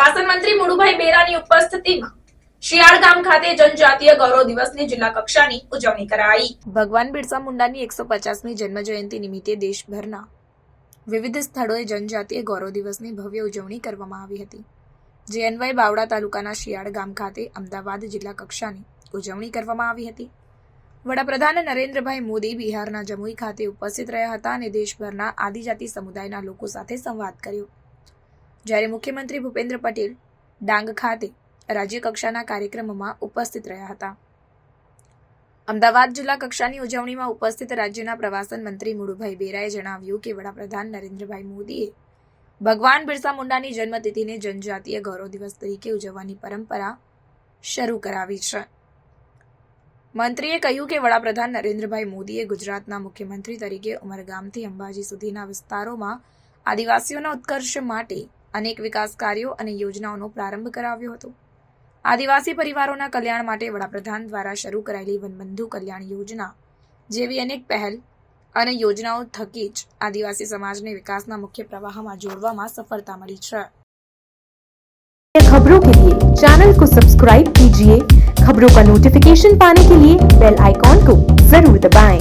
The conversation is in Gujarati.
પ્રવાસન મંત્રી મુળુભાઈ બેરાની ઉપસ્થિતિમાં શિયાળ ગામ ખાતે જનજાતીય ગૌરવ દિવસની જિલ્લા કક્ષાની ઉજવણી કરાઈ। ભગવાન બિરસા મુંડાની 150મી જન્મ જયંતિ નિમિત્તે દેશભરના વિવિધ સ્થળોએ જનજાતીય ગૌરવ દિવસની ભવ્ય ઉજવણી કરવામાં આવી હતી। જે અન્વયે બાવળા તાલુકાના શિયાળ ગામ ખાતે અમદાવાદ જિલ્લા કક્ષાની ઉજવણી કરવામાં આવી હતી। વડાપ્રધાન નરેન્દ્રભાઈ મોદી બિહારના જમુઈ ખાતે ઉપસ્થિત રહ્યા હતા અને દેશભરના આદિજાતિ સમુદાયના લોકો સાથે સંવાદ કર્યો, જ્યારે મુખ્યમંત્રી ભૂપેન્દ્ર પટેલ ડાંગ ખાતે રાજ્ય કક્ષાના કાર્યક્રમમાં ઉપસ્થિત રહ્યા હતા। અમદાવાદ જિલ્લા કક્ષાની ઉજવણીમાં ઉપસ્થિત રાજ્યના પ્રવાસન મંત્રી મુળુભાઈ બેરાએ જણાવ્યું કે વડાપ્રધાન નરેન્દ્રભાઈ મોદીએ ભગવાન બિરસા મુંડાની જન્મતિથિને જનજાતીય ગૌરવ દિવસ તરીકે ઉજવવાની પરંપરા શરૂ કરાવી છે। મંત્રીએ કહ્યું કે વડાપ્રધાન નરેન્દ્રભાઈ મોદીએ ગુજરાતના મુખ્યમંત્રી તરીકે ઉમરગામથી અંબાજી સુધીના વિસ્તારોમાં આદિવાસીઓના ઉત્કર્ષ માટે અનેક વિકાસ કાર્યો અને યોજનાઓનો પ્રારંભ કરાવ્યો હતો। આદિવાસી પરિવારોના કલ્યાણ માટે વડાપ્રધાન દ્વારા શરૂ કરાયેલી વનબંધુ કલ્યાણ યોજના જેવી અનેક પહેલ અને યોજનાઓ થકી જ આદિવાસી સમાજને विकासના મુખ્ય પ્રવાહમાં જોડવામાં સફળતા મળી છે। खबरों के लिए चैनल को सब्सक्राइब कीजिए। खबरों का नोटिफिकेशन पाने के लिए बेल आइकॉन को जरूर दबाएं।